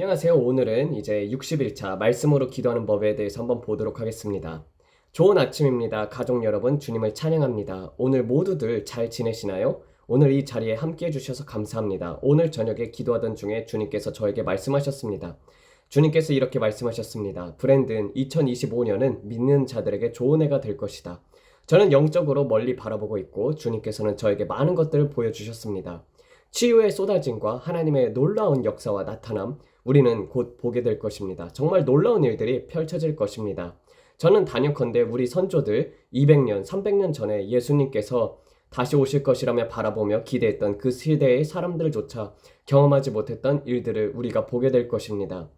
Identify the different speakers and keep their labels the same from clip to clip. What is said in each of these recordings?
Speaker 1: 안녕하세요. 오늘은 이제 60일차 말씀으로 기도하는 법에 대해서 한번 보도록 하겠습니다. 좋은 아침입니다. 가족 여러분, 주님을 찬양합니다. 오늘 모두들 잘 지내시나요? 오늘 이 자리에 함께 해주셔서 감사합니다. 오늘 저녁에 기도하던 중에 주님께서 저에게 말씀하셨습니다. 주님께서 이렇게 말씀하셨습니다. 브랜든, 2025년은 믿는 자들에게 좋은 해가 될 것이다. 저는 영적으로 멀리 바라보고 있고 주님께서는 저에게 많은 것들을 보여주셨습니다. 치유의 쏟아짐과 하나님의 놀라운 역사와 나타남, 우리는 곧 보게 될 것입니다. 정말 놀라운 일들이 펼쳐질 것입니다. 저는 단연컨대 우리 선조들 200년, 300년 전에 예수님께서 다시 오실 것이라며 바라보며 기대했던 그 시대의 사람들조차 경험하지 못했던 일들을 우리가 보게 될 것입니다.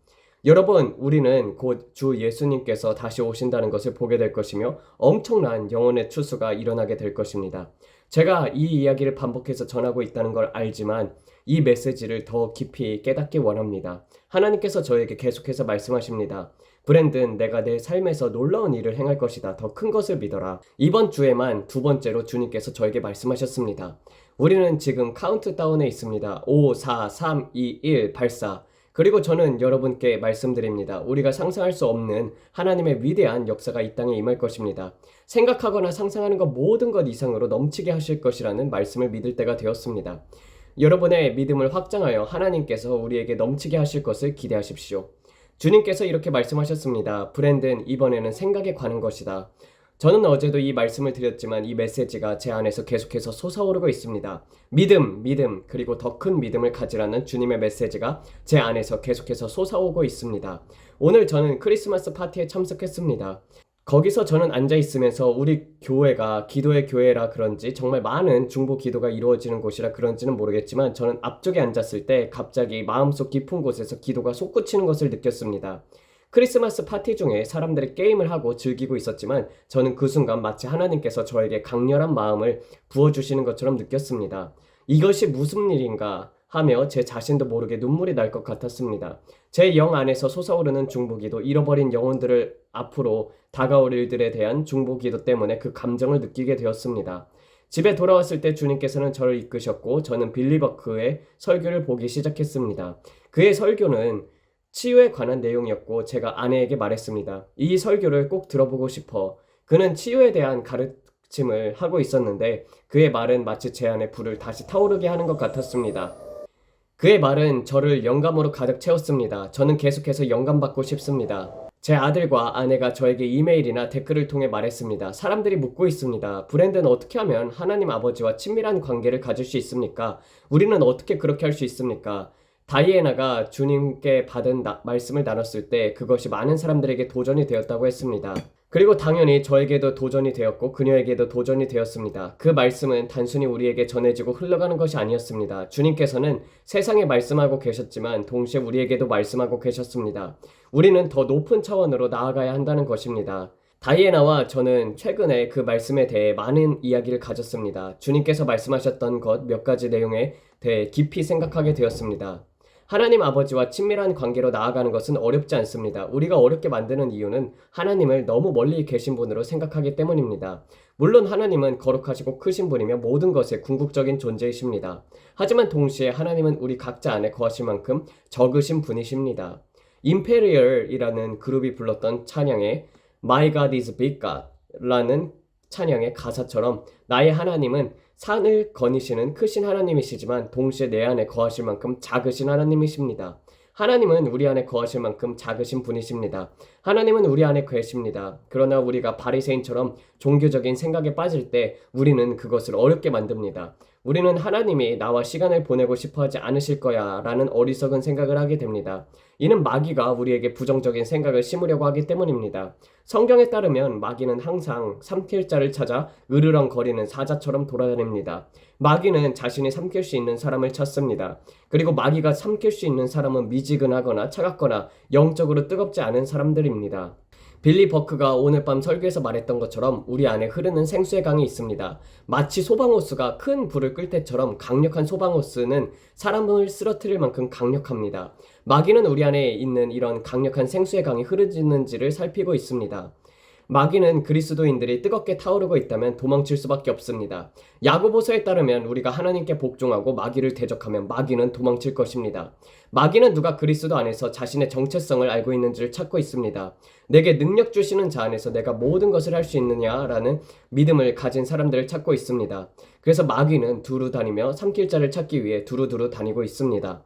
Speaker 1: 여러분, 우리는 곧 주 예수님께서 다시 오신다는 것을 보게 될 것이며 엄청난 영혼의 추수가 일어나게 될 것입니다. 제가 이 이야기를 반복해서 전하고 있다는 걸 알지만 이 메시지를 더 깊이 깨닫기 원합니다. 하나님께서 저에게 계속해서 말씀하십니다. 브랜든, 내가 내 삶에서 놀라운 일을 행할 것이다. 더 큰 것을 믿어라. 이번 주에만 두 번째로 주님께서 저에게 말씀하셨습니다. 우리는 지금 카운트다운에 있습니다. 5, 4, 3, 2, 1, 발사. 그리고 저는 여러분께 말씀드립니다. 우리가 상상할 수 없는 하나님의 위대한 역사가 이 땅에 임할 것입니다. 생각하거나 상상하는 것 모든 것 이상으로 넘치게 하실 것이라는 말씀을 믿을 때가 되었습니다. 여러분의 믿음을 확장하여 하나님께서 우리에게 넘치게 하실 것을 기대하십시오. 주님께서 이렇게 말씀하셨습니다. 브랜든, 이번에는 생각에 관한 것이다. 저는 어제도 이 말씀을 드렸지만 이 메시지가 제 안에서 계속해서 솟아오르고 있습니다. 믿음, 그리고 더 큰 믿음을 가지라는 주님의 메시지가 제 안에서 계속해서 솟아오고 있습니다. 오늘 저는 크리스마스 파티에 참석했습니다. 거기서 저는 앉아 있으면서 우리 교회가 기도의 교회라 그런지 정말 많은 중보 기도가 이루어지는 곳이라 그런지는 모르겠지만 저는 앞쪽에 앉았을 때 갑자기 마음속 깊은 곳에서 기도가 솟구치는 것을 느꼈습니다. 크리스마스 파티 중에 사람들이 게임을 하고 즐기고 있었지만 저는 그 순간 마치 하나님께서 저에게 강렬한 마음을 부어주시는 것처럼 느꼈습니다. 이것이 무슨 일인가 하며 제 자신도 모르게 눈물이 날 것 같았습니다. 제 영 안에서 솟아오르는 중보기도, 잃어버린 영혼들을 앞으로 다가올 일들에 대한 중보기도 때문에 그 감정을 느끼게 되었습니다. 집에 돌아왔을 때 주님께서는 저를 이끄셨고 저는 빌리 버크의 설교를 보기 시작했습니다. 그의 설교는 치유에 관한 내용이었고 제가 아내에게 말했습니다. 이 설교를 꼭 들어보고 싶어. 그는 치유에 대한 가르침을 하고 있었는데 그의 말은 마치 제 안에 불을 다시 타오르게 하는 것 같았습니다. 그의 말은 저를 영감으로 가득 채웠습니다. 저는 계속해서 영감받고 싶습니다. 제 아들과 아내가 저에게 이메일이나 댓글을 통해 말했습니다. 사람들이 묻고 있습니다. 브랜드는 어떻게 하면 하나님 아버지와 친밀한 관계를 가질 수 있습니까? 우리는 어떻게 그렇게 할 수 있습니까? 다이애나가 주님께 받은 말씀을 나눴을 때 그것이 많은 사람들에게 도전이 되었다고 했습니다. 그리고 당연히 저에게도 도전이 되었고 그녀에게도 도전이 되었습니다. 그 말씀은 단순히 우리에게 전해지고 흘러가는 것이 아니었습니다. 주님께서는 세상에 말씀하고 계셨지만 동시에 우리에게도 말씀하고 계셨습니다. 우리는 더 높은 차원으로 나아가야 한다는 것입니다. 다이애나와 저는 최근에 그 말씀에 대해 많은 이야기를 가졌습니다. 주님께서 말씀하셨던 것 몇 가지 내용에 대해 깊이 생각하게 되었습니다. 하나님 아버지와 친밀한 관계로 나아가는 것은 어렵지 않습니다. 우리가 어렵게 만드는 이유는 하나님을 너무 멀리 계신 분으로 생각하기 때문입니다. 물론 하나님은 거룩하시고 크신 분이며 모든 것의 궁극적인 존재이십니다. 하지만 동시에 하나님은 우리 각자 안에 거하실 만큼 적으신 분이십니다. 임페리얼이라는 그룹이 불렀던 찬양에 My God is Big God 라는 찬양의 가사처럼 나의 하나님은 산을 거니시는 크신 하나님이시지만 동시에 내 안에 거하실 만큼 작으신 하나님이십니다. 하나님은 우리 안에 거하실 만큼 작으신 분이십니다. 하나님은 우리 안에 계십니다. 그러나 우리가 바리새인처럼 종교적인 생각에 빠질 때 우리는 그것을 어렵게 만듭니다. 우리는 하나님이 나와 시간을 보내고 싶어 하지 않으실 거야 라는 어리석은 생각을 하게 됩니다. 이는 마귀가 우리에게 부정적인 생각을 심으려고 하기 때문입니다. 성경에 따르면 마귀는 항상 삼킬 자를 찾아 으르렁거리는 사자처럼 돌아다닙니다. 마귀는 자신이 삼킬 수 있는 사람을 찾습니다. 그리고 마귀가 삼킬 수 있는 사람은 미지근하거나 차갑거나 영적으로 뜨겁지 않은 사람들입니다. 빌리 버크가 오늘 밤 설교에서 말했던 것처럼 우리 안에 흐르는 생수의 강이 있습니다. 마치 소방호스가 큰 불을 끌 때처럼 강력한 소방호스는 사람을 쓰러뜨릴 만큼 강력합니다. 마귀는 우리 안에 있는 이런 강력한 생수의 강이 흐르는지를 살피고 있습니다. 마귀는 그리스도인들이 뜨겁게 타오르고 있다면 도망칠 수밖에 없습니다. 야고보서에 따르면 우리가 하나님께 복종하고 마귀를 대적하면 마귀는 도망칠 것입니다. 마귀는 누가 그리스도 안에서 자신의 정체성을 알고 있는지를 찾고 있습니다. 내게 능력 주시는 자 안에서 내가 모든 것을 할 수 있느냐라는 믿음을 가진 사람들을 찾고 있습니다. 그래서 마귀는 두루 다니며 삼킬 자를 찾기 위해 두루두루 다니고 있습니다.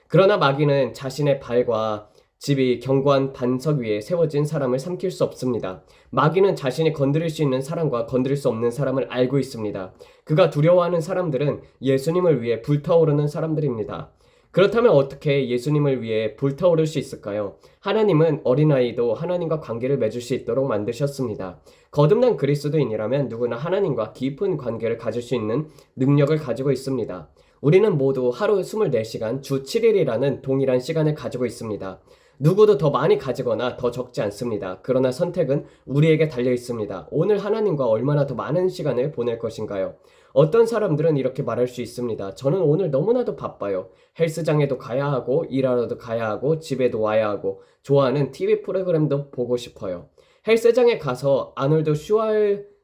Speaker 1: 그러나 마귀는 자신의 발과 집이 견고한 반석 위에 세워진 사람을 삼킬 수 없습니다. 마귀는 자신이 건드릴 수 있는 사람과 건드릴 수 없는 사람을 알고 있습니다. 그가 두려워하는 사람들은 예수님을 위해 불타오르는 사람들입니다. 그렇다면 어떻게 예수님을 위해 불타오를 수 있을까요? 하나님은 어린아이도 하나님과 관계를 맺을 수 있도록 만드셨습니다. 거듭난 그리스도인이라면 누구나 하나님과 깊은 관계를 가질 수 있는 능력을 가지고 있습니다. 우리는 모두 하루 24시간 주 7일이라는 동일한 시간을 가지고 있습니다. 누구도 더 많이 가지거나 더 적지 않습니다. 그러나 선택은 우리에게 달려 있습니다. 오늘 하나님과 얼마나 더 많은 시간을 보낼 것인가요? 어떤 사람들은 이렇게 말할 수 있습니다. 저는 오늘 너무나도 바빠요. 헬스장에도 가야 하고 일하러도 가야 하고 집에도 와야 하고 좋아하는 TV 프로그램도 보고 싶어요. 헬스장에 가서 아놀드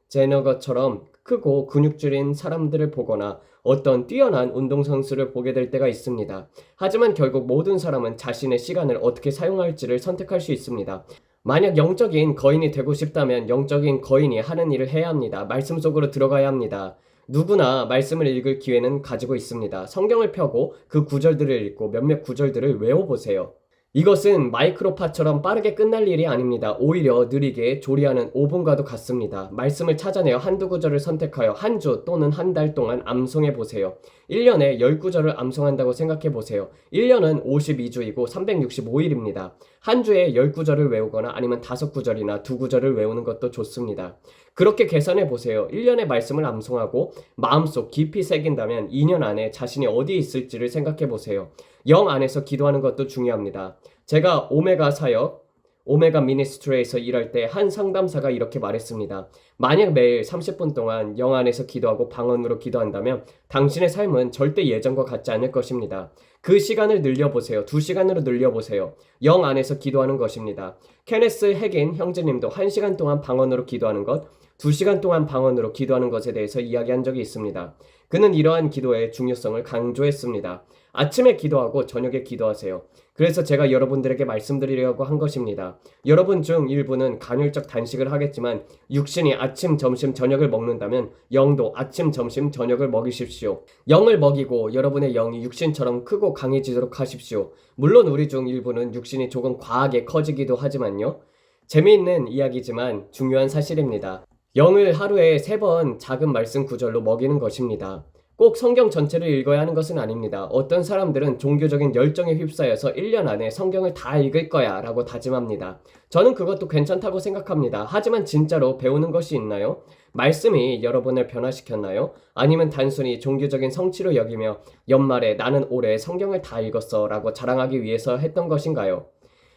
Speaker 1: 슈왈제너거처럼 크고 근육질인 사람들을 보거나 어떤 뛰어난 운동선수를 보게 될 때가 있습니다. 하지만 결국 모든 사람은 자신의 시간을 어떻게 사용할지를 선택할 수 있습니다. 만약 영적인 거인이 되고 싶다면 영적인 거인이 하는 일을 해야 합니다. 말씀 속으로 들어가야 합니다. 누구나 말씀을 읽을 기회는 가지고 있습니다. 성경을 펴고 그 구절들을 읽고 몇몇 구절들을 외워보세요. 이것은 마이크로파처럼 빠르게 끝날 일이 아닙니다. 오히려 느리게 조리하는 5분과도 같습니다. 말씀을 찾아내어 한두 구절을 선택하여 한 주 또는 한 달 동안 암송해 보세요. 1년에 10구절을 암송한다고 생각해 보세요. 1년은 52주이고 365일입니다. 한 주에 10구절을 외우거나 아니면 5구절이나 2구절을 외우는 것도 좋습니다. 그렇게 계산해 보세요. 1년의 말씀을 암송하고 마음속 깊이 새긴다면 2년 안에 자신이 어디에 있을지를 생각해 보세요. 영 안에서 기도하는 것도 중요합니다. 제가 오메가 사역, 오메가 미니스트리에서 일할 때 한 상담사가 이렇게 말했습니다. 만약 매일 30분 동안 영 안에서 기도하고 방언으로 기도한다면 당신의 삶은 절대 예전과 같지 않을 것입니다. 그 시간을 늘려보세요. 2시간으로 늘려보세요. 영 안에서 기도하는 것입니다. 케네스 핵인 형제님도 1시간 동안 방언으로 기도하는 것, 2시간 동안 방언으로 기도하는 것에 대해서 이야기한 적이 있습니다. 그는 이러한 기도의 중요성을 강조했습니다. 아침에 기도하고 저녁에 기도하세요. 그래서 제가 여러분들에게 말씀드리려고 한 것입니다. 여러분 중 일부는 간헐적 단식을 하겠지만 육신이 아침, 점심, 저녁을 먹는다면 영도 아침, 점심, 저녁을 먹이십시오. 영을 먹이고 여러분의 영이 육신처럼 크고 강해지도록 하십시오. 물론 우리 중 일부는 육신이 조금 과하게 커지기도 하지만요. 재미있는 이야기지만 중요한 사실입니다. 영을 하루에 3번 작은 말씀 구절로 먹이는 것입니다. 꼭 성경 전체를 읽어야 하는 것은 아닙니다. 어떤 사람들은 종교적인 열정에 휩싸여서 1년 안에 성경을 다 읽을 거야 라고 다짐합니다. 저는 그것도 괜찮다고 생각합니다. 하지만 진짜로 배우는 것이 있나요? 말씀이 여러분을 변화시켰나요? 아니면 단순히 종교적인 성취로 여기며 연말에 나는 올해 성경을 다 읽었어 라고 자랑하기 위해서 했던 것인가요?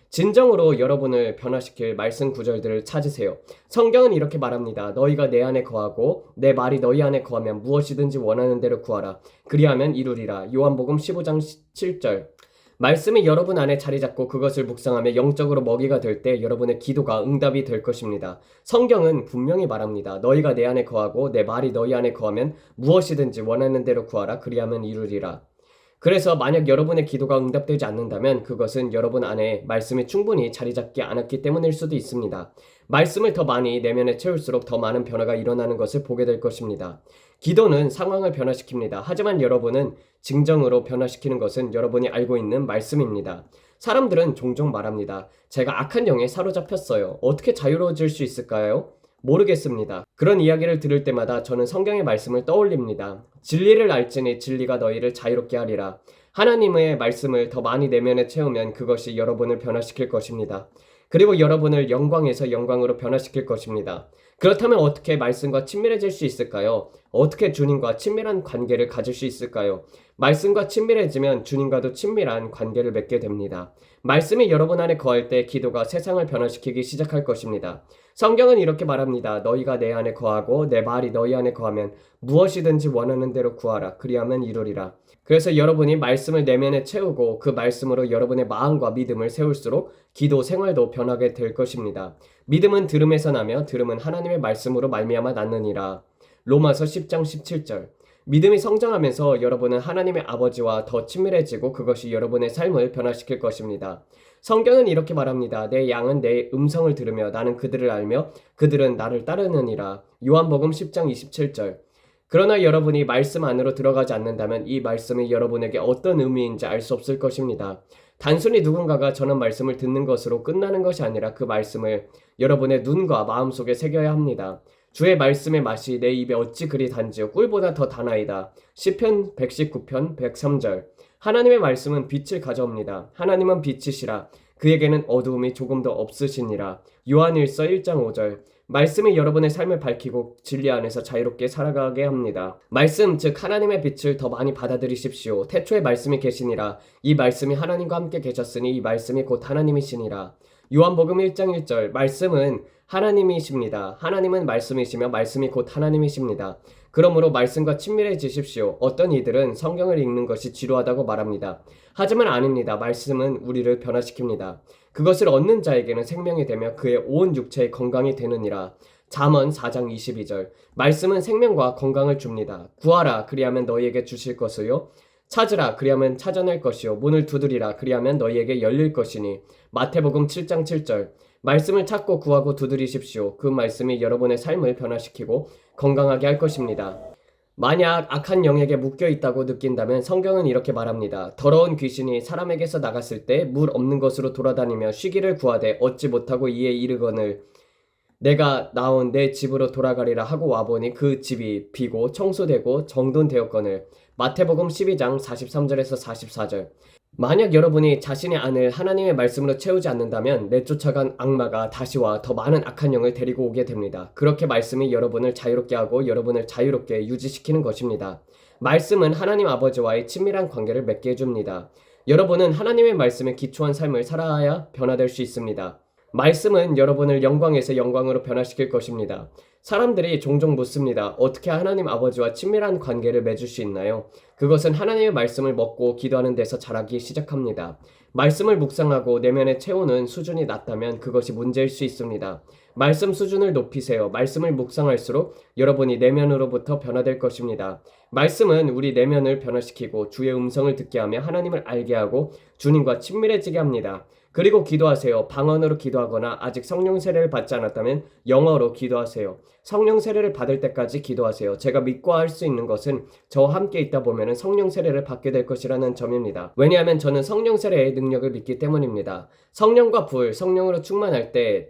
Speaker 1: 진정으로 여러분을 변화시킬 말씀 구절들을 찾으세요. 성경은 이렇게 말합니다. 너희가 내 안에 거하고 내 말이 너희 안에 거하면 무엇이든지 원하는 대로 구하라. 그리하면 이루리라. 요한복음 15장 7절. 말씀이 여러분 안에 자리 잡고 그것을 묵상하며 영적으로 먹이가 될 때 여러분의 기도가 응답이 될 것입니다. 성경은 분명히 말합니다. 너희가 내 안에 거하고 내 말이 너희 안에 거하면 무엇이든지 원하는 대로 구하라. 그리하면 이루리라. 그래서 만약 여러분의 기도가 응답되지 않는다면 그것은 여러분 안에 말씀이 충분히 자리 잡지 않았기 때문일 수도 있습니다. 말씀을 더 많이 내면에 채울수록 더 많은 변화가 일어나는 것을 보게 될 것입니다. 기도는 상황을 변화시킵니다. 하지만 여러분은 진정으로 변화시키는 것은 여러분이 알고 있는 말씀입니다. 사람들은 종종 말합니다. 제가 악한 영에 사로잡혔어요. 어떻게 자유로워질 수 있을까요? 모르겠습니다. 그런 이야기를 들을 때마다 저는 성경의 말씀을 떠올립니다. 진리를 알지니 진리가 너희를 자유롭게 하리라. 하나님의 말씀을 더 많이 내면에 채우면 그것이 여러분을 변화시킬 것입니다. 그리고 여러분을 영광에서 영광으로 변화시킬 것입니다. 그렇다면 어떻게 말씀과 친밀해질 수 있을까요? 어떻게 주님과 친밀한 관계를 가질 수 있을까요? 말씀과 친밀해지면 주님과도 친밀한 관계를 맺게 됩니다. 말씀이 여러분 안에 거할 때 기도가 세상을 변화시키기 시작할 것입니다. 성경은 이렇게 말합니다. 너희가 내 안에 거하고 내 말이 너희 안에 거하면 무엇이든지 원하는 대로 구하라. 그리하면 이루리라. 그래서 여러분이 말씀을 내면에 채우고 그 말씀으로 여러분의 마음과 믿음을 세울수록 기도 생활도 변하게 될 것입니다. 믿음은 들음에서 나며 들음은 하나님의 말씀으로 말미암아 낳느니라. 로마서 10장 17절. 믿음이 성장하면서 여러분은 하나님의 아버지와 더 친밀해지고 그것이 여러분의 삶을 변화시킬 것입니다. 성경은 이렇게 말합니다. 내 양은 내 음성을 들으며 나는 그들을 알며 그들은 나를 따르느니라. 요한복음 10장 27절. 그러나 여러분이 말씀 안으로 들어가지 않는다면 이 말씀이 여러분에게 어떤 의미인지 알 수 없을 것입니다. 단순히 누군가가 전한 말씀을 듣는 것으로 끝나는 것이 아니라 그 말씀을 여러분의 눈과 마음속에 새겨야 합니다. 주의 말씀의 맛이 내 입에 어찌 그리 단지요 꿀보다 더 다나이다. 시편 119편 103절. 하나님의 말씀은 빛을 가져옵니다. 하나님은 빛이시라. 그에게는 어두움이 조금도 없으시니라. 요한일서 1장 5절. 말씀이 여러분의 삶을 밝히고 진리 안에서 자유롭게 살아가게 합니다. 말씀 즉 하나님의 빛을 더 많이 받아들이십시오. 태초에 말씀이 계시니라. 이 말씀이 하나님과 함께 계셨으니 이 말씀이 곧 하나님이시니라. 요한복음 1장 1절. 말씀은 하나님이십니다. 하나님은 말씀이시며 말씀이 곧 하나님이십니다. 그러므로 말씀과 친밀해지십시오. 어떤 이들은 성경을 읽는 것이 지루하다고 말합니다. 하지만 아닙니다. 말씀은 우리를 변화시킵니다. 그것을 얻는 자에게는 생명이 되며 그의 온 육체의 건강이 되느니라. 잠언 4장 22절. 말씀은 생명과 건강을 줍니다. 구하라 그리하면 너희에게 주실 것이요 찾으라 그리하면 찾아낼 것이요 문을 두드리라 그리하면 너희에게 열릴 것이니. 마태복음 7장 7절. 말씀을 찾고 구하고 두드리십시오. 그 말씀이 여러분의 삶을 변화시키고 건강하게 할 것입니다. 만약 악한 영에게 묶여 있다고 느낀다면 성경은 이렇게 말합니다. 더러운 귀신이 사람에게서 나갔을 때 물 없는 곳으로 돌아다니며 쉬기를 구하되 얻지 못하고 이에 이르거늘 내가 나온 내 집으로 돌아가리라 하고 와보니 그 집이 비고 청소되고 정돈되었거늘. 마태복음 12장 43절에서 44절. 만약 여러분이 자신의 안을 하나님의 말씀으로 채우지 않는다면 내쫓아간 악마가 다시 와 더 많은 악한 영을 데리고 오게 됩니다. 그렇게 말씀이 여러분을 자유롭게 하고 여러분을 자유롭게 유지시키는 것입니다. 말씀은 하나님 아버지와의 친밀한 관계를 맺게 해줍니다. 여러분은 하나님의 말씀에 기초한 삶을 살아야 변화될 수 있습니다. 말씀은 여러분을 영광에서 영광으로 변화시킬 것입니다. 사람들이 종종 묻습니다. 어떻게 하나님 아버지와 친밀한 관계를 맺을 수 있나요? 그것은 하나님의 말씀을 먹고 기도하는 데서 자라기 시작합니다. 말씀을 묵상하고 내면에 채우는 수준이 낮다면 그것이 문제일 수 있습니다. 말씀 수준을 높이세요. 말씀을 묵상할수록 여러분이 내면으로부터 변화될 것입니다. 말씀은 우리 내면을 변화시키고 주의 음성을 듣게 하며 하나님을 알게 하고 주님과 친밀해지게 합니다. 그리고 기도하세요. 방언으로 기도하거나 아직 성령 세례를 받지 않았다면 영어로 기도하세요. 성령 세례를 받을 때까지 기도하세요. 제가 믿고 할 수 있는 것은 저와 함께 있다 보면 성령 세례를 받게 될 것이라는 점입니다. 왜냐하면 저는 성령 세례의 능력을 믿기 때문입니다. 성령과 불, 성령으로 충만할 때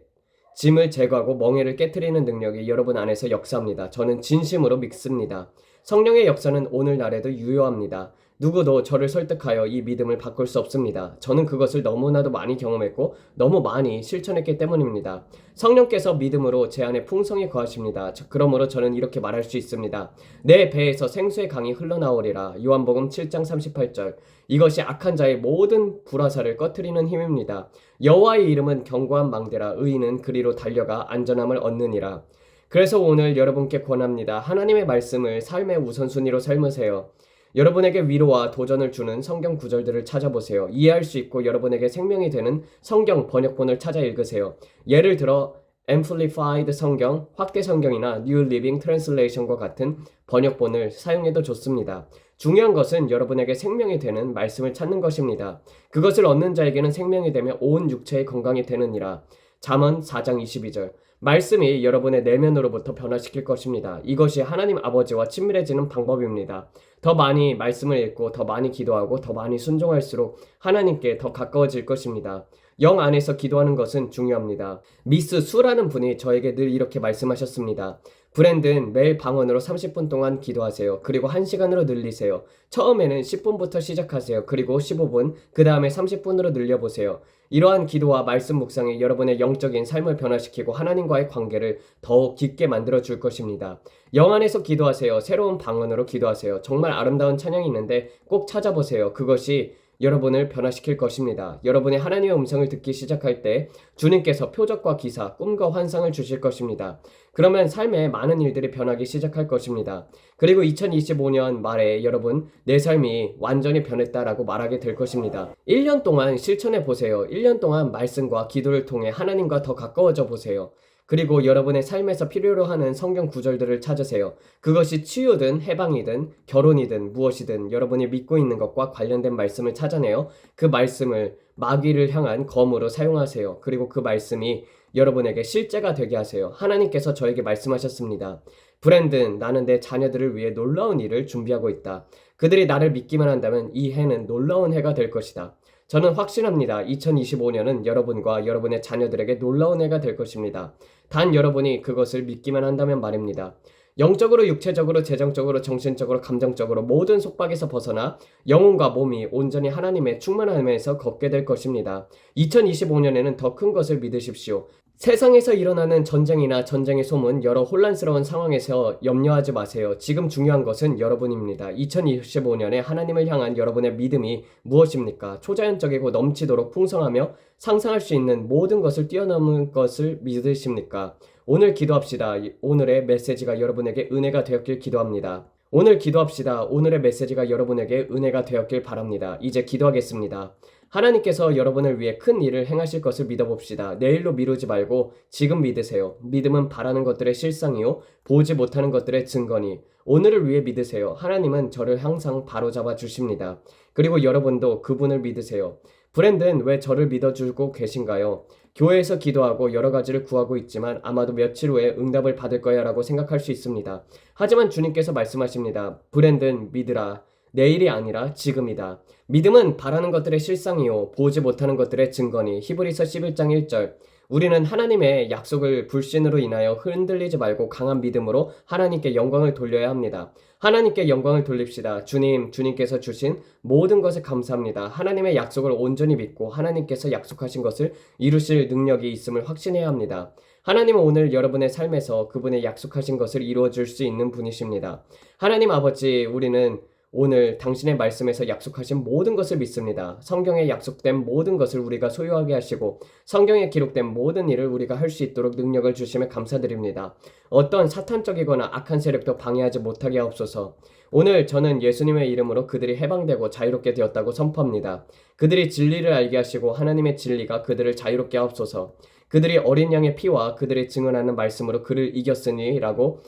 Speaker 1: 짐을 제거하고 멍에를 깨트리는 능력이 여러분 안에서 역사합니다. 저는 진심으로 믿습니다. 성령의 역사는 오늘날에도 유효합니다. 누구도 저를 설득하여 이 믿음을 바꿀 수 없습니다. 저는 그것을 너무나도 많이 경험했고 너무 많이 실천했기 때문입니다. 성령께서 믿음으로 제 안에 풍성히 거하십니다. 그러므로 저는 이렇게 말할 수 있습니다. 내 배에서 생수의 강이 흘러나오리라. 요한복음 7장 38절. 이것이 악한 자의 모든 불화살을 꺼트리는 힘입니다. 여호와의 이름은 견고한 망대라. 의인은 그리로 달려가 안전함을 얻느니라. 그래서 오늘 여러분께 권합니다. 하나님의 말씀을 삶의 우선순위로 삶으세요. 여러분에게 위로와 도전을 주는 성경 구절들을 찾아보세요. 이해할 수 있고 여러분에게 생명이 되는 성경 번역본을 찾아 읽으세요. 예를 들어 Amplified 성경, 확대 성경이나 New Living Translation과 같은 번역본을 사용해도 좋습니다. 중요한 것은 여러분에게 생명이 되는 말씀을 찾는 것입니다. 그것을 얻는 자에게는 생명이 되며 온 육체의 건강이 되느니라. 잠언 4장 22절. 말씀이 여러분의 내면으로부터 변화시킬 것입니다. 이것이 하나님 아버지와 친밀해지는 방법입니다. 더 많이 말씀을 읽고 더 많이 기도하고 더 많이 순종할수록 하나님께 더 가까워질 것입니다. 영 안에서 기도하는 것은 중요합니다. 미스 수라는 분이 저에게 늘 이렇게 말씀하셨습니다. 브랜든 매일 방언으로 30분 동안 기도하세요. 그리고 1시간으로 늘리세요. 처음에는 10분부터 시작하세요. 그리고 15분, 그 다음에 30분으로 늘려보세요. 이러한 기도와 말씀 묵상이 여러분의 영적인 삶을 변화시키고 하나님과의 관계를 더욱 깊게 만들어줄 것입니다. 영 안에서 기도하세요. 새로운 방언으로 기도하세요. 정말 아름다운 찬양이 있는데 꼭 찾아보세요. 그것이 여러분을 변화시킬 것입니다. 여러분이 하나님의 음성을 듣기 시작할 때 주님께서 표적과 기사, 꿈과 환상을 주실 것입니다. 그러면 삶에 많은 일들이 변하기 시작할 것입니다. 그리고 2025년 말에 여러분, 내 삶이 완전히 변했다라고 말하게 될 것입니다. 1년 동안 실천해 보세요. 1년 동안 말씀과 기도를 통해 하나님과 더 가까워져 보세요. 그리고 여러분의 삶에서 필요로 하는 성경 구절들을 찾으세요. 그것이 치유든 해방이든 결혼이든 무엇이든 여러분이 믿고 있는 것과 관련된 말씀을 찾아내어 그 말씀을 마귀를 향한 검으로 사용하세요. 그리고 그 말씀이 여러분에게 실제가 되게 하세요. 하나님께서 저에게 말씀하셨습니다. 브랜든, 나는 내 자녀들을 위해 놀라운 일을 준비하고 있다. 그들이 나를 믿기만 한다면 이 해는 놀라운 해가 될 것이다. 저는 확신합니다. 2025년은 여러분과 여러분의 자녀들에게 놀라운 해가 될 것입니다. 단 여러분이 그것을 믿기만 한다면 말입니다. 영적으로, 육체적으로, 재정적으로, 정신적으로, 감정적으로 모든 속박에서 벗어나 영혼과 몸이 온전히 하나님의 충만함에서 걷게 될 것입니다. 2025년에는 더 큰 것을 믿으십시오. 세상에서 일어나는 전쟁이나 전쟁의 소문, 여러 혼란스러운 상황에서 염려하지 마세요. 지금 중요한 것은 여러분입니다. 2025년에 하나님을 향한 여러분의 믿음이 무엇입니까? 초자연적이고 넘치도록 풍성하며 상상할 수 있는 모든 것을 뛰어넘는 것을 믿으십니까? 오늘 기도합시다. 오늘의 메시지가 여러분에게 은혜가 되었길 기도합니다. 오늘 기도합시다. 오늘의 메시지가 여러분에게 은혜가 되었길 바랍니다. 이제 기도하겠습니다. 하나님께서 여러분을 위해 큰 일을 행하실 것을 믿어봅시다. 내일로 미루지 말고 지금 믿으세요. 믿음은 바라는 것들의 실상이요 보지 못하는 것들의 증거니 오늘을 위해 믿으세요. 하나님은 저를 항상 바로잡아 주십니다. 그리고 여러분도 그분을 믿으세요. 브랜든, 왜 저를 믿어주고 계신가요? 교회에서 기도하고 여러 가지를 구하고 있지만 아마도 며칠 후에 응답을 받을 거야 라고 생각할 수 있습니다. 하지만 주님께서 말씀하십니다. 브랜든, 믿으라. 내일이 아니라 지금이다. 믿음은 바라는 것들의 실상이요 보지 못하는 것들의 증거니. 히브리서 11장 1절. 우리는 하나님의 약속을 불신으로 인하여 흔들리지 말고 강한 믿음으로 하나님께 영광을 돌려야 합니다. 하나님께 영광을 돌립시다. 주님께서 주신 모든 것에 감사합니다. 하나님의 약속을 온전히 믿고 하나님께서 약속하신 것을 이루실 능력이 있음을 확신해야 합니다. 하나님은 오늘 여러분의 삶에서 그분의 약속하신 것을 이루어줄 수 있는 분이십니다. 하나님 아버지, 우리는 오늘 당신의 말씀에서 약속하신 모든 것을 믿습니다. 성경에 약속된 모든 것을 우리가 소유하게 하시고 성경에 기록된 모든 일을 우리가 할 수 있도록 능력을 주심에 감사드립니다. 어떤 사탄적이거나 악한 세력도 방해하지 못하게 하옵소서. 오늘 저는 예수님의 이름으로 그들이 해방되고 자유롭게 되었다고 선포합니다. 그들이 진리를 알게 하시고 하나님의 진리가 그들을 자유롭게 하옵소서. 그들이 어린 양의 피와 그들이 증언하는 말씀으로 그를 이겼으니 라고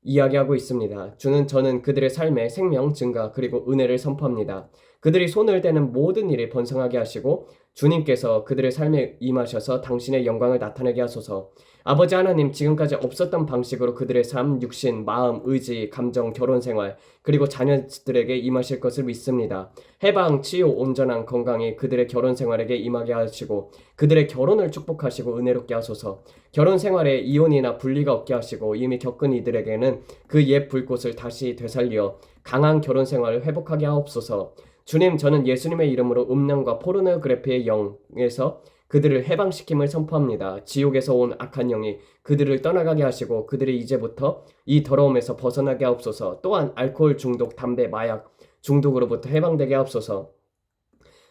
Speaker 1: 이야기하고 있습니다. 저는 그들의 삶의 생명, 증가 그리고 은혜를 선포합니다. 그들이 손을 대는 모든 일이 번성하게 하시고 주님께서 그들의 삶에 임하셔서 당신의 영광을 나타내게 하소서. 아버지 하나님, 지금까지 없었던 방식으로 그들의 삶, 육신, 마음, 의지, 감정, 결혼생활 그리고 자녀들에게 임하실 것을 믿습니다. 해방, 치유, 온전한 건강이 그들의 결혼생활에게 임하게 하시고 그들의 결혼을 축복하시고 은혜롭게 하소서. 결혼생활에 이혼이나 분리가 없게 하시고 이미 겪은 이들에게는 그 옛 불꽃을 다시 되살려 강한 결혼생활을 회복하게 하옵소서. 주님, 저는 예수님의 이름으로 음란과 포르노그래피의 영에서 그들을 해방시킴을 선포합니다. 지옥에서 온 악한 영이 그들을 떠나가게 하시고 그들이 이제부터 이 더러움에서 벗어나게 하옵소서. 또한 알코올 중독, 담배, 마약 중독으로부터 해방되게 하옵소서.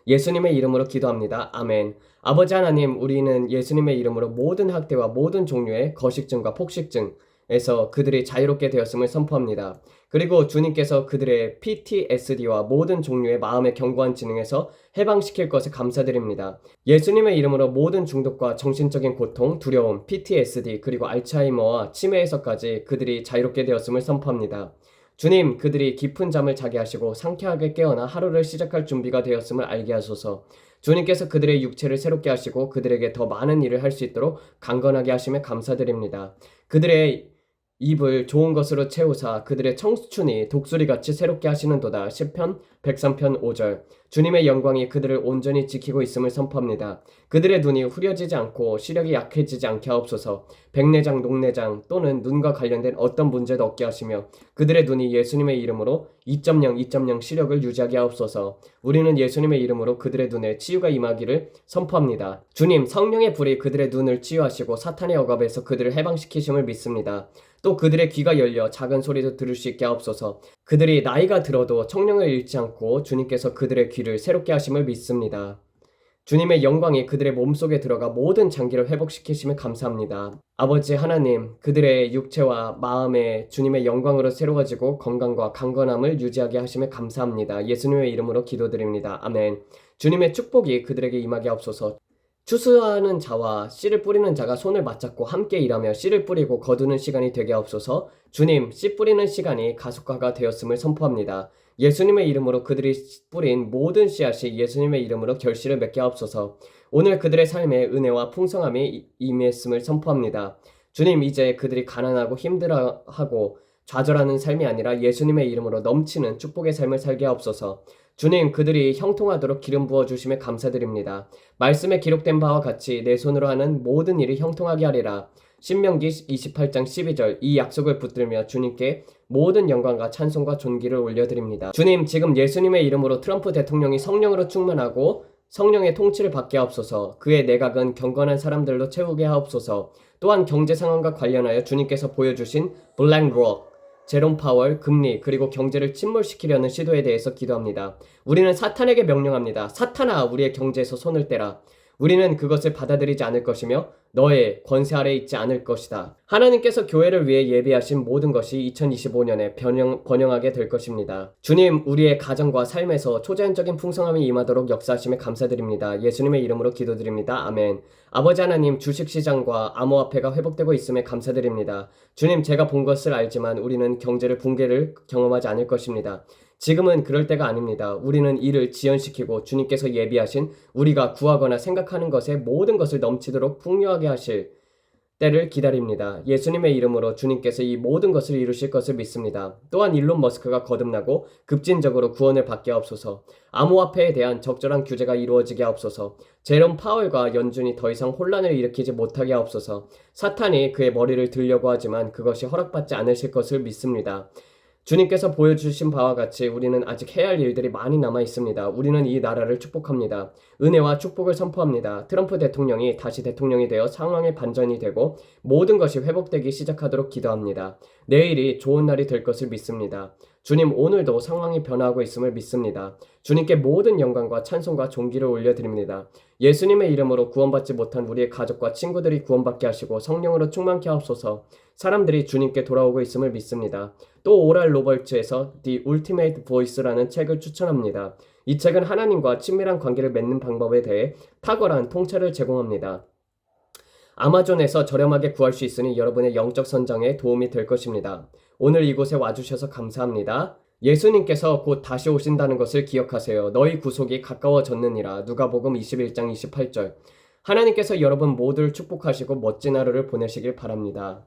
Speaker 1: 예수님의 이름으로 기도합니다. 아멘. 아버지 하나님, 우리는 예수님의 이름으로 모든 학대와 모든 종류의 거식증과 폭식증에서 그들이 자유롭게 되었음을 선포합니다. 그리고 주님께서 그들의 PTSD와 모든 종류의 마음의 견고한 지능에서 해방시킬 것을 감사드립니다. 예수님의 이름으로 모든 중독과 정신적인 고통, 두려움, PTSD 그리고 알츠하이머와 치매에서까지 그들이 자유롭게 되었음을 선포합니다. 주님, 그들이 깊은 잠을 자게 하시고 상쾌하게 깨어나 하루를 시작할 준비가 되었음을 알게 하소서. 주님께서 그들의 육체를 새롭게 하시고 그들에게 더 많은 일을 할 수 있도록 강건하게 하심에 감사드립니다. 그들의 입을 좋은 것으로 채우사 그들의 청춘이 독수리같이 새롭게 하시는도다. 시편 103편 5절. 주님의 영광이 그들을 온전히 지키고 있음을 선포합니다. 그들의 눈이 후려지지 않고 시력이 약해지지 않게 하옵소서. 백내장, 녹내장 또는 눈과 관련된 어떤 문제도 없게 하시며 그들의 눈이 예수님의 이름으로 2.0 시력을 유지하게 하옵소서. 우리는 예수님의 이름으로 그들의 눈에 치유가 임하기를 선포합니다. 주님, 성령의 불이 그들의 눈을 치유하시고 사탄의 억압에서 그들을 해방시키심을 믿습니다. 또 그들의 귀가 열려 작은 소리도 들을 수 있게 하옵소서. 그들이 나이가 들어도 청량을 잃지 않고 주님께서 그들의 귀를 새롭게 하심을 믿습니다. 주님의 영광이 그들의 몸속에 들어가 모든 장기를 회복시키심에 감사합니다. 아버지 하나님, 그들의 육체와 마음에 주님의 영광으로 새로워지고 건강과 강건함을 유지하게 하심에 감사합니다. 예수님의 이름으로 기도드립니다. 아멘. 주님의 축복이 그들에게 임하게 하옵소서. 추수하는 자와 씨를 뿌리는 자가 손을 맞잡고 함께 일하며 씨를 뿌리고 거두는 시간이 되게 하옵소서. 주님, 씨 뿌리는 시간이 가속화가 되었음을 선포합니다. 예수님의 이름으로 그들이 뿌린 모든 씨앗이 예수님의 이름으로 결실을 맺게 하옵소서. 오늘 그들의 삶에 은혜와 풍성함이 임했음을 선포합니다. 주님, 이제 그들이 가난하고 힘들어하고 좌절하는 삶이 아니라 예수님의 이름으로 넘치는 축복의 삶을 살게 하옵소서. 주님, 그들이 형통하도록 기름 부어주심에 감사드립니다. 말씀에 기록된 바와 같이 내 손으로 하는 모든 일이 형통하게 하리라. 신명기 28장 12절 이 약속을 붙들며 주님께 모든 영광과 찬송과 존귀를 올려드립니다. 주님, 지금 예수님의 이름으로 트럼프 대통령이 성령으로 충만하고 성령의 통치를 받게 하옵소서. 그의 내각은 경건한 사람들로 채우게 하옵소서. 또한 경제 상황과 관련하여 주님께서 보여주신 블랙록, 제롬 파월, 금리, 그리고 경제를 침몰시키려는 시도에 대해서 기도합니다. 우리는 사탄에게 명령합니다. 사탄아, 우리의 경제에서 손을 떼라. 우리는 그것을 받아들이지 않을 것이며 너의 권세 아래 있지 않을 것이다. 하나님께서 교회를 위해 예비하신 모든 것이 2025년에 번영하게 될 것입니다. 주님, 우리의 가정과 삶에서 초자연적인 풍성함이 임하도록 역사하심에 감사드립니다. 예수님의 이름으로 기도드립니다. 아멘. 아버지 하나님, 주식시장과 암호화폐가 회복되고 있음에 감사드립니다. 주님, 제가 본 것을 알지만 우리는 경제를 붕괴를 경험하지 않을 것입니다. 지금은 그럴 때가 아닙니다. 우리는 이를 지연시키고 주님께서 예비하신 우리가 구하거나 생각하는 것에 모든 것을 넘치도록 풍요하게 하실 때를 기다립니다. 예수님의 이름으로 주님께서 이 모든 것을 이루실 것을 믿습니다. 또한 일론 머스크가 거듭나고 급진적으로 구원을 받게 하옵소서. 암호화폐에 대한 적절한 규제가 이루어지게 하옵소서. 제롬 파월과 연준이 더 이상 혼란을 일으키지 못하게 하옵소서. 사탄이 그의 머리를 들려고 하지만 그것이 허락받지 않으실 것을 믿습니다. 주님께서 보여주신 바와 같이 우리는 아직 해야 할 일들이 많이 남아 있습니다. 우리는 이 나라를 축복합니다. 은혜와 축복을 선포합니다. 트럼프 대통령이 다시 대통령이 되어 상황의 반전이 되고 모든 것이 회복되기 시작하도록 기도합니다. 내일이 좋은 날이 될 것을 믿습니다. 주님, 오늘도 상황이 변화하고 있음을 믿습니다. 주님께 모든 영광과 찬송과 존귀를 올려드립니다. 예수님의 이름으로 구원받지 못한 우리의 가족과 친구들이 구원받게 하시고 성령으로 충만케 하옵소서. 사람들이 주님께 돌아오고 있음을 믿습니다. 또 오랄 로버츠에서 The Ultimate Voice라는 책을 추천합니다. 이 책은 하나님과 친밀한 관계를 맺는 방법에 대해 탁월한 통찰을 제공합니다. 아마존에서 저렴하게 구할 수 있으니 여러분의 영적 선장에 도움이 될 것입니다. 오늘 이곳에 와주셔서 감사합니다. 예수님께서 곧 다시 오신다는 것을 기억하세요. 너희 구속이 가까워졌느니라. 누가복음 21장 28절. 하나님께서 여러분 모두를 축복하시고 멋진 하루를 보내시길 바랍니다.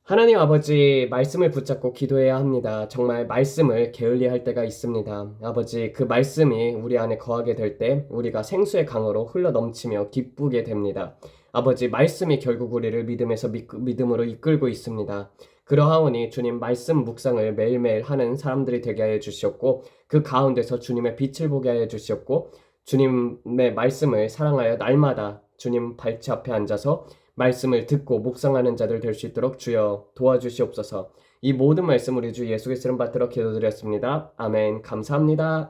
Speaker 1: 하나님 아버지, 말씀을 붙잡고 기도해야 합니다. 정말 말씀을 게을리할 때가 있습니다. 아버지, 그 말씀이 우리 안에 거하게 될 때 우리가 생수의 강으로 흘러 넘치며 기쁘게 됩니다. 아버지, 말씀이 결국 우리를 믿음에서 믿음으로 이끌고 있습니다. 그러하오니 주님, 말씀 묵상을 매일매일 하는 사람들이 되게 하여 주시옵고 그 가운데서 주님의 빛을 보게 하여 주시옵고 주님의 말씀을 사랑하여 날마다 주님 발치 앞에 앉아서 말씀을 듣고 묵상하는 자들 될 수 있도록 주여 도와주시옵소서. 이 모든 말씀 우리 주 예수 그리스도를 받들어 기도드렸습니다. 아멘. 감사합니다.